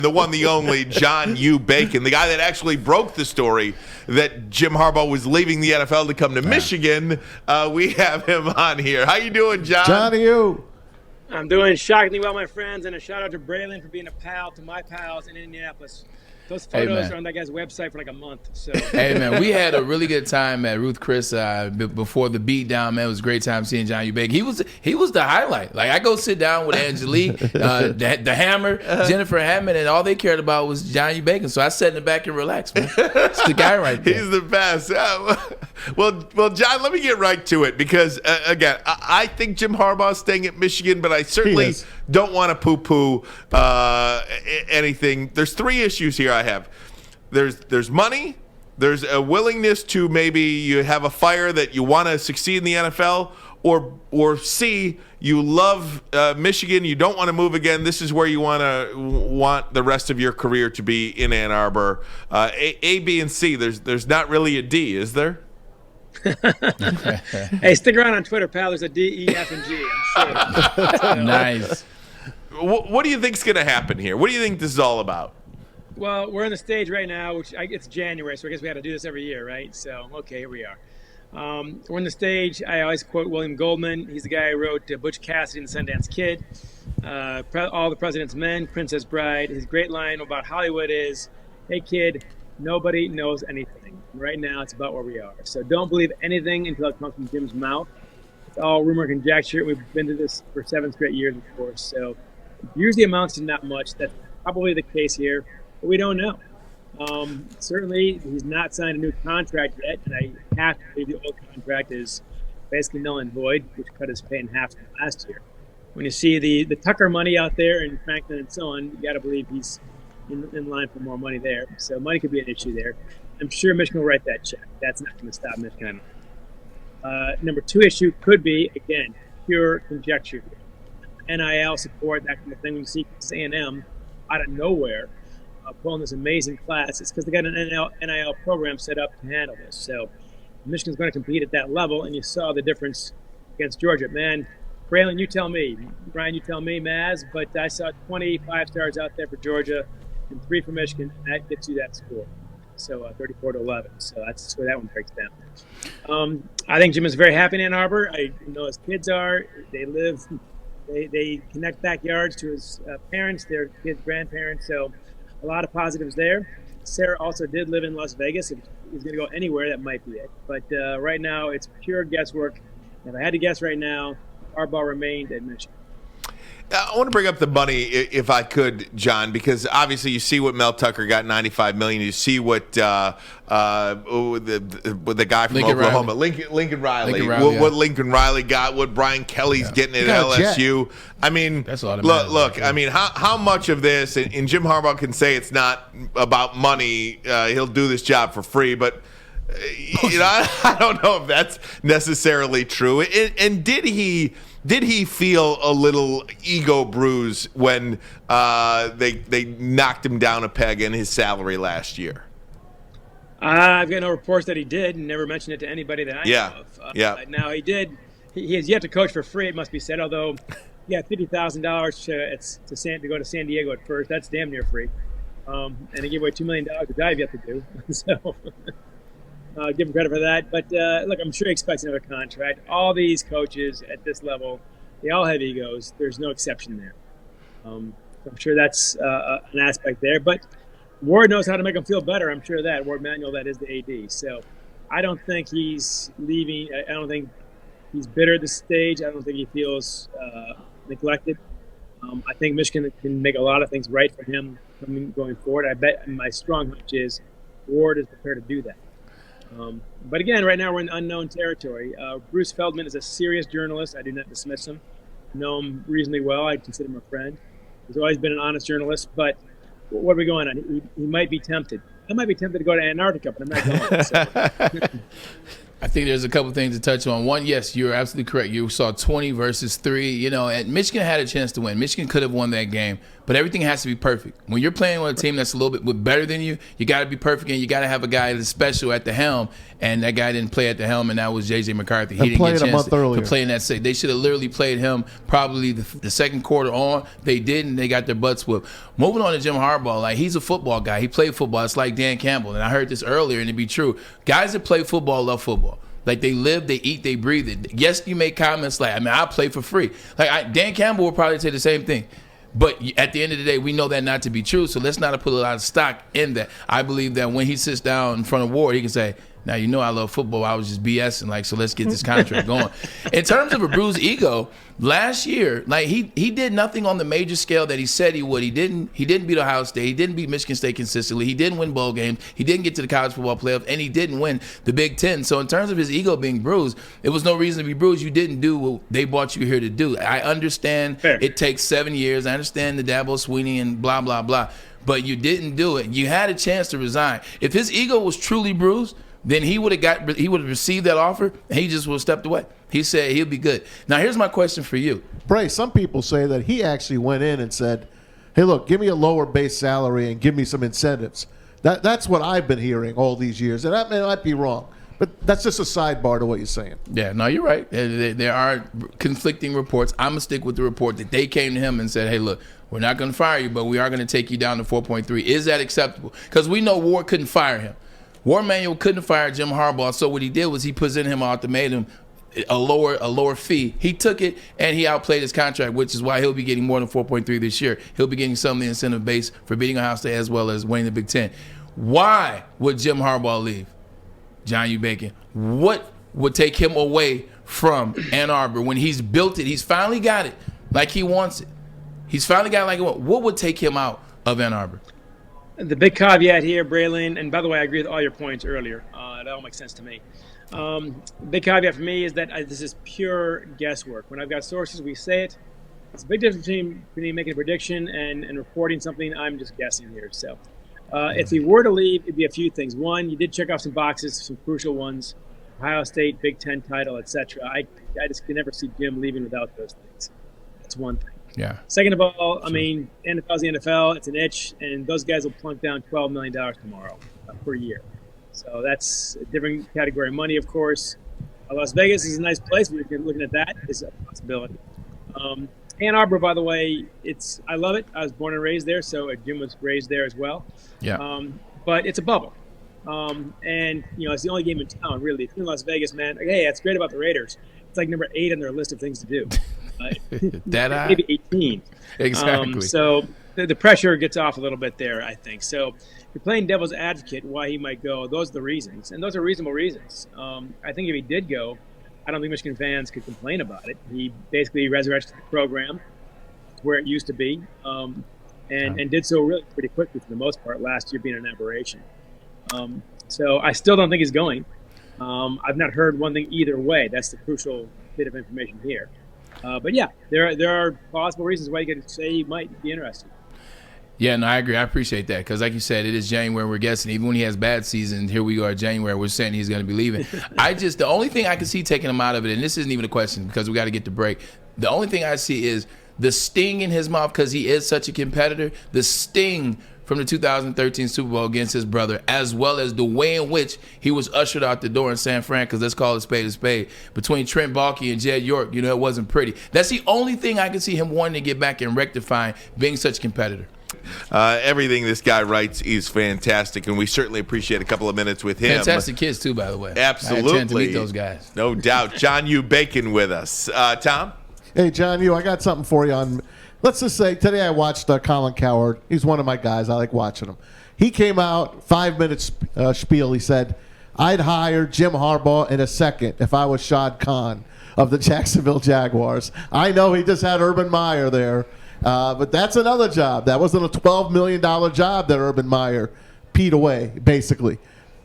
The one, the only, John U. Bacon, the guy that actually broke the story that Jim Harbaugh was leaving the NFL to come to Michigan. We have him on here. How you doing, John? Johnny U. I'm doing shockingly well, my friends, and a shout out to Braylon for being a pal to my pals in Indianapolis. Those photos are on that guy's website for like a month. So. Hey, man, we had a really good time at Ruth Chris before the beatdown, man. It was a great time seeing John U. Bacon. He was the highlight. Like, I go sit down with Angelique, the Hammer, Jennifer Hammond, and all they cared about was John U. Bacon. So I sat in the back and relaxed, man. It's the guy right there. He's the best. Well, John, let me get right to it because, again, I think Jim Harbaugh is staying at Michigan, but I certainly don't want to poo-poo anything. There's three issues here I have. There's money. There's a willingness to maybe you have a fire that you want to succeed in the NFL, or C, you love Michigan, you don't want to move again. This is where you want the rest of your career to be in Ann Arbor. A, B, and C. There's not really a D, is there? Hey, stick around on Twitter, pal. There's a D, E, F, and G. I'm sure. Nice. What do you think's going to happen here? What do you think this is all about? Well, we're in the stage right now, which it's January, so I guess we have to do this every year, right? So, okay, here we are. We're in the stage. I always quote William Goldman. He's the guy who wrote Butch Cassidy and the Sundance Kid, All the President's Men, Princess Bride. His great line about Hollywood is, hey, kid, nobody knows anything. Right now, it's about where we are. So don't believe anything until it comes from Jim's mouth. It's all rumor and conjecture. We've been to this for 7 straight years, of course. So usually amounts to not much. That's probably the case here. But we don't know. Certainly, he's not signed a new contract yet, and I have to believe the old contract is basically null and void, which cut his pay in half from last year. When you see the Tucker money out there in Franklin and so on, you got to believe he's in line for more money there. So money could be an issue there. I'm sure Michigan will write that check. That's not going to stop Michigan. Number 2 issue could be, again, pure conjecture. NIL support, that kind of thing. When you see A&M out of nowhere pulling this amazing class, it's because they got an NIL program set up to handle this. So Michigan's going to compete at that level, and you saw the difference against Georgia. Man, Braylon, you tell me. Brian, you tell me, Maz, but I saw 25 stars out there for Georgia and 3 for Michigan, and that gets you that score. So 34-11. So that's where that one breaks down. I think Jim is very happy in Ann Arbor. I know his kids are. They live. They connect backyards to his parents, their kids' grandparents. So a lot of positives there. Sarah also did live in Las Vegas. If he's going to go anywhere, that might be it. But right now, it's pure guesswork. If I had to guess right now, Harbaugh remained at Michigan. I want to bring up the money, if I could, John, because obviously you see what Mel Tucker got, $95 million. You see what the guy from Oklahoma, Lincoln Riley, what Lincoln Riley got, what Brian Kelly's getting at LSU. I mean, that's all look. I mean, how much of this? And Jim Harbaugh can say it's not about money. He'll do this job for free, but. I don't know if that's necessarily true. And did he feel a little ego bruise when they knocked him down a peg in his salary last year? I've got no reports that he did, and never mentioned it to anybody that I know of. Now he did. He has yet to coach for free, it must be said. Although, $50,000 to go to San Diego at first. That's damn near free. And he gave away $2 million, which I've yet to do. So. Give him credit for that. But, look, I'm sure he expects another contract. All these coaches at this level, they all have egos. There's no exception there. I'm sure that's an aspect there. But Ward knows how to make them feel better. I'm sure of that. Ward Manuel, that is the AD. So I don't think he's leaving. I don't think he's bitter at this stage. I don't think he feels neglected. I think Michigan can make a lot of things right for him going forward. I bet my strong hunch is Ward is prepared to do that. But again, right now we're in unknown territory. Bruce Feldman is a serious journalist. I do not dismiss him. I know him reasonably well. I consider him a friend. He's always been an honest journalist. But what are we going on? He might be tempted. I might be tempted to go to Antarctica, but I'm not going. So. I think there's a couple things to touch on. One, yes, you're absolutely correct. You saw 20 versus 3, and Michigan had a chance to win. Michigan could have won that game, but everything has to be perfect. When you're playing with a team that's a little bit better than you, you got to be perfect, and you got to have a guy that's special at the helm. And that guy didn't play at the helm, and that was J.J. McCarthy. He didn't get a chance to play in that state. They should have literally played him probably the second quarter on. They didn't. They got their butts whooped. Moving on to Jim Harbaugh, like, he's a football guy. He played football. It's like Dan Campbell, and I heard this earlier, and it'd be true. Guys that play football love football. Like, they live, they eat, they breathe it. Yes, you make comments like, I mean, I play for free. Like, Dan Campbell would probably say the same thing. But at the end of the day, we know that not to be true, so let's not put a lot of stock in that. I believe that when he sits down in front of Ward, he can say, now, you know I love football. I was just BSing, like, so let's get this contract going. In terms of a bruised ego, last year, like, he did nothing on the major scale that he said he would. He didn't beat Ohio State. He didn't beat Michigan State consistently. He didn't win bowl games. He didn't get to the college football playoff, and he didn't win the Big Ten. So in terms of his ego being bruised, it was no reason to be bruised. You didn't do what they brought you here to do. I understand It takes 7 years. I understand the Dabo Swinney and blah, blah, blah. But you didn't do it. You had a chance to resign. If his ego was truly bruised, then he would have received that offer, and he just would have stepped away. He said he'll be good. Now, here's my question for you. Bray, some people say that he actually went in and said, hey, look, give me a lower base salary and give me some incentives. That's what I've been hearing all these years, and that might be wrong. But that's just a sidebar to what you're saying. Yeah, no, you're right. There are conflicting reports. I'm going to stick with the report that they came to him and said, hey, look, we're not going to fire you, but we are going to take you down to 4.3. Is that acceptable? Because we know Ward couldn't fire him. War Manual couldn't fire Jim Harbaugh, so what he did was he presented him an ultimatum, a lower fee. He took it, and he outplayed his contract, which is why he'll be getting more than 4.3 this year. He'll be getting some of the incentive base for beating Ohio State as well as winning the Big Ten. Why would Jim Harbaugh leave? John U. Bacon. What would take him away from Ann Arbor when he's built it? He's finally got it like he wants it. He's finally got it like he wants it. What would take him out of Ann Arbor? The big caveat here, Braylon, and by the way, I agree with all your points earlier. It all makes sense to me. Big caveat for me is that this is pure guesswork. When I've got sources, we say it. It's a big difference between making a prediction and reporting something. I'm just guessing here. So if he were to leave, it'd be a few things. One, you did check off some boxes, some crucial ones. Ohio State, Big Ten title, etc. I just can never see Jim leaving without those things. That's one thing. Yeah. Second of all, I mean, NFL's the NFL. It's an itch, and those guys will plunk down $12 million tomorrow per year. So that's a different category of money, of course. Las Vegas is a nice place. We're looking at that. It's a possibility. Ann Arbor, by the way, I love it. I was born and raised there, so Jim was raised there as well. Yeah. But it's a bubble. And, it's the only game in town, really. If you're in Las Vegas, man, hey, that's great about the Raiders. It's like number 8 on their list of things to do. Maybe 18. Exactly. So the pressure gets off a little bit there, I think. So if you're playing devil's advocate, why he might go, those are the reasons. And those are reasonable reasons. I think if he did go, I don't think Michigan fans could complain about it. He basically resurrected the program to where it used to be and did so really pretty quickly for the most part, last year being an aberration. So I still don't think he's going. I've not heard one thing either way. That's the crucial bit of information here. But yeah, there are plausible reasons why you could say he might be interested. Yeah, no, I agree. I appreciate that because, like you said, it is January. We're guessing. Even when he has bad seasons, here we are, January. We're saying he's going to be leaving. The only thing I can see taking him out of it, and this isn't even a question because we got to get to break. The only thing I see is the sting in his mouth because he is such a competitor. The sting from the 2013 Super Bowl against his brother, as well as the way in which he was ushered out the door in San Fran, because let's call it a spade, between Trent Baalke and Jed York. It wasn't pretty. That's the only thing I can see him wanting to get back and rectifying, being such a competitor. Everything this guy writes is fantastic, and we certainly appreciate a couple of minutes with him. Fantastic kids, too, by the way. Absolutely. I had a chance to meet those guys. No doubt. John U. Bacon with us. Tom? Hey, John U., I got something for you on – let's just say today I watched Colin Cowherd. He's one of my guys. I like watching him. He came out, 5-minute spiel. He said, I'd hire Jim Harbaugh in a second if I was Shad Khan of the Jacksonville Jaguars. I know he just had Urban Meyer there, but that's another job. That wasn't a $12 million job that Urban Meyer peed away, basically.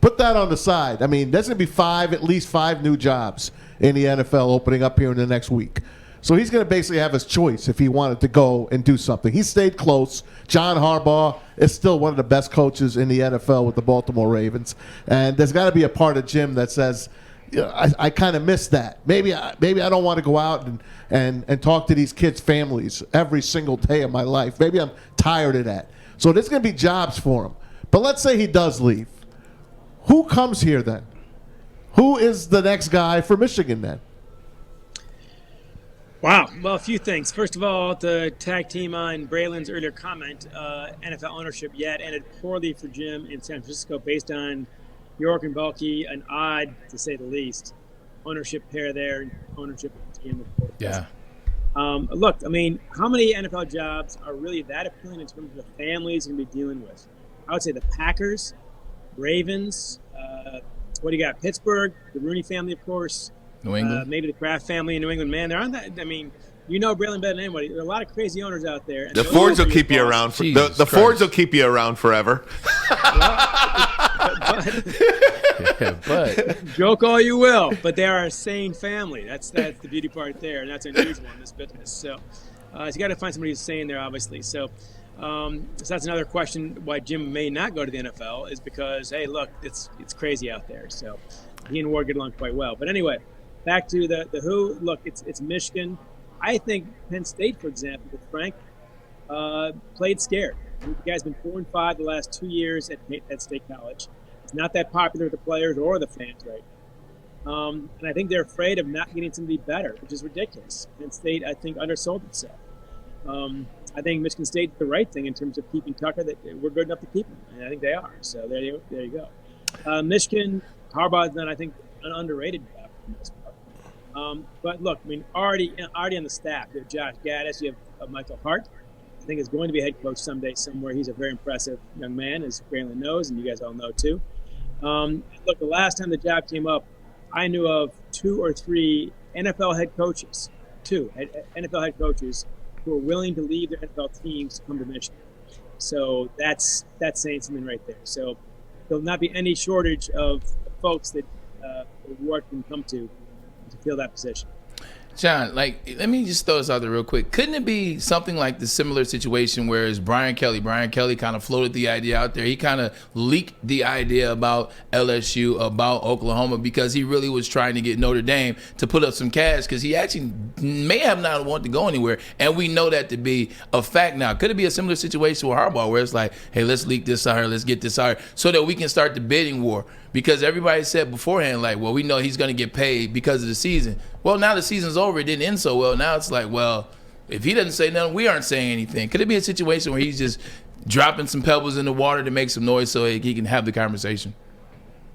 Put that on the side. I mean, there's going to be at least five new jobs in the NFL opening up here in the next week. So he's going to basically have his choice if he wanted to go and do something. He stayed close. John Harbaugh is still one of the best coaches in the NFL with the Baltimore Ravens. And there's got to be a part of Jim that says, I kind of miss that. Maybe I don't want to go out and talk to these kids' families every single day of my life. Maybe I'm tired of that. So there's going to be jobs for him. But let's say he does leave. Who comes here then? Who is the next guy for Michigan then? Wow. Well, a few things. First of all, to tag team on Braylon's earlier comment, NFL ownership yet ended poorly for Jim in San Francisco based on York and Bulky, an odd, to say the least, ownership pair there, ownership of the team, of course. Yeah. Look, I mean, how many NFL jobs are really that appealing in terms of the families you're going to be dealing with? I would say the Packers, Ravens, what do you got? Pittsburgh, the Rooney family, of course. New England. Maybe the Kraft family in New England. Man, there aren't that. I mean, you know Braylon better than anybody. There are a lot of crazy owners out there. The Fords will keep you around. The Fords will keep you around forever. But joke all you will, but they are a sane family. That's the beauty part there, and that's unusual in this business. So you got to find somebody who's sane there, obviously. So that's another question why Jim may not go to the NFL is because, hey, look, it's crazy out there. So he and Ward get along quite well. But anyway, back to the who. Look, it's Michigan. I think Penn State, for example, with Frank, played scared. The guy's been 4-5 the last 2 years at State College. It's not that popular with the players or the fans right now. And I think they're afraid of not getting somebody better, which is ridiculous. Penn State, I think, undersold itself. I think Michigan State did the right thing in terms of keeping Tucker. That we're good enough to keep him, and I think they are. So there you go. Michigan, Harbaugh has done, I think, an underrated job for the most part. But look, I mean, already on the staff, you have Josh Gaddis, you have Michael Hart. I think is going to be a head coach someday somewhere. He's a very impressive young man, as Braylon knows, and you guys all know too. Look, the last time the job came up, I knew of 2 or 3 NFL head coaches, NFL head coaches who are willing to leave their NFL teams to come to Michigan. So that's saying something right there. So there'll not be any shortage of folks that Ward can come to fill that position. John, let me just throw this out there real quick. Couldn't it be something like the similar situation where it's Brian Kelly kind of floated the idea out there. He kind of leaked the idea about LSU, about Oklahoma, because he really was trying to get Notre Dame to put up some cash because he actually may have not wanted to go anywhere. And we know that to be a fact now. Could it be a similar situation with Harbaugh where it's like, hey, let's leak this out here, let's get this out here so that we can start the bidding war? Because everybody said beforehand, like, well, we know he's going to get paid because of the season. Well, now the season's over. It didn't end so well. Now it's like, well, if he doesn't say nothing, we aren't saying anything. Could it be a situation where he's just dropping some pebbles in the water to make some noise so he can have the conversation?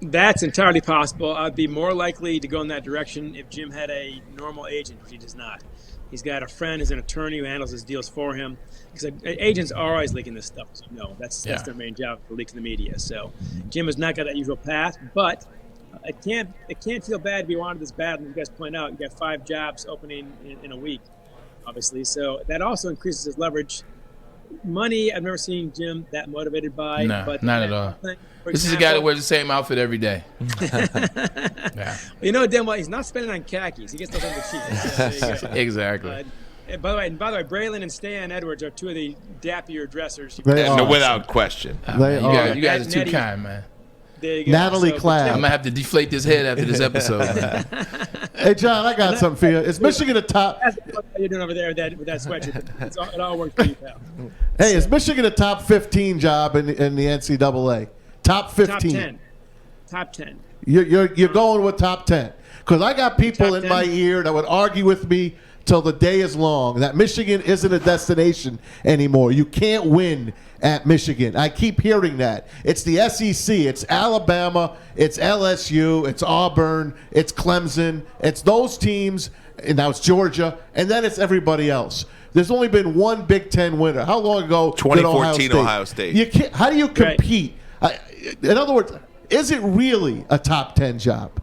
That's entirely possible. I'd be more likely to go in that direction if Jim had a normal agent, which he does not. He's got a friend who's an attorney who handles his deals for him. Because agents are always leaking this stuff, as you know. That's their main job, to leak to the media. So Jim has not got that usual path, but it can't feel bad to be wanted this bad. And you guys point out, you got 5 jobs opening in a week, obviously. So that also increases his leverage. Money, I've never seen Jim that motivated by. No, but not at all. This is a guy that wears the same outfit every day. Yeah. Well, you know damn well he's not spending on khakis. He gets those on the cheap. So Exactly. By the way, Braylon and Stan Edwards are 2 of the dappier dressers. Without question. You guys are too kind, man. There you go. Natalie So, Clapp. I'm going to have to deflate this head after this episode. Hey, John, I got something for you. Is Michigan a top? That's what you're doing over there with that sweatshirt. It all works for you, pal. Hey, is Michigan a top 15 job in the NCAA? Top 15. Top 10. You're going with top 10. Because I got people in my ear that would argue with me till the day is long that Michigan isn't a destination anymore. You can't win at Michigan. I keep hearing that. It's the SEC. It's Alabama. It's LSU. It's Auburn. It's Clemson. It's those teams. And now it's Georgia. And then it's everybody else. There's only been one Big Ten winner. How long ago? 2014 Ohio State. You can't, how do you compete? Right. In other words, is it really a top 10 job?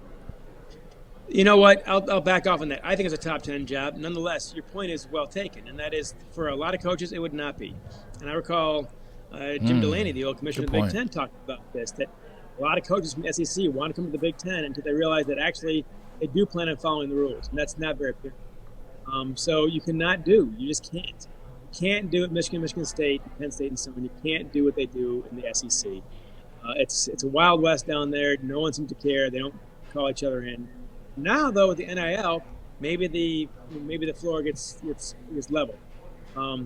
You know what? I'll back off on that. I think it's a top 10 job. Nonetheless, your point is well taken, and that is for a lot of coaches, it would not be. And I recall Jim Delaney, the old commissioner of the Big Ten, talked about this, that a lot of coaches from the SEC want to come to the Big Ten until they realize that actually they do plan on following the rules, and that's not very clear. So you cannot do. You just can't. You can't do it Michigan State, Penn State, and so on. You can't do what they do in the SEC. It's a Wild West down there. No one seems to care. They don't call each other in. Now, though, with the NIL, maybe the floor gets level.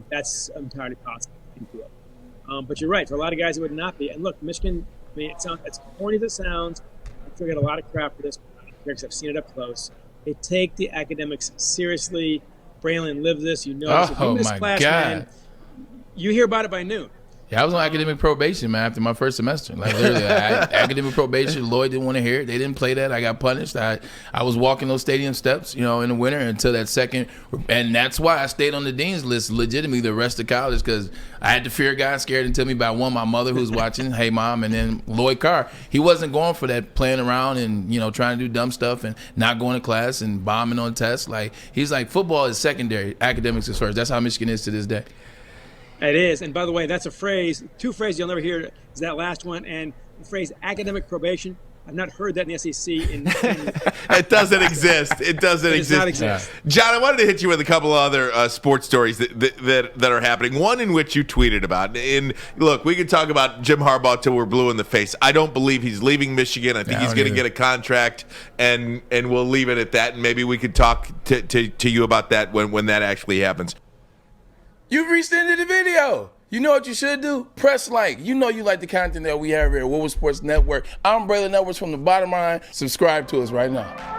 That's entirely possible. But you're right. For a lot of guys, it would not be. And look, Michigan. I mean, it's corny as it sounds. I still get a lot of crap for this because I've seen it up close. They take the academics seriously. Braylon lives this. You know, if you miss class, man, you hear about it by noon. Yeah, I was on academic probation, man, after my first semester. Like, literally, academic probation. Lloyd didn't want to hear it. They didn't play that. I got punished. I was walking those stadium steps, in the winter until that second. And that's why I stayed on the dean's list legitimately the rest of college, because I had to fear God scared until me by one, my mother who's watching, hey, Mom, and then Lloyd Carr. He wasn't going for that playing around and, trying to do dumb stuff and not going to class and bombing on tests. Like, he's like, football is secondary. Academics is first. That's how Michigan is to this day. It is. And by the way, that's a phrase, two phrases you'll never hear is that last one, and the phrase academic probation. I've not heard that in the SEC. It doesn't exist. It doesn't exist. Does not exist. John, I wanted to hit you with a couple other sports stories that are happening. One in which you tweeted about. And look, we could talk about Jim Harbaugh till we're blue in the face. I don't believe he's leaving Michigan. I think he's going to get a contract, and we'll leave it at that. And maybe we could talk to you about that when that actually happens. You've reached the end of the video. You know what you should do? Press like. You know you like the content that we have here at Woodward Sports Network. I'm Braylon Edwards from the bottom line. Subscribe to us right now.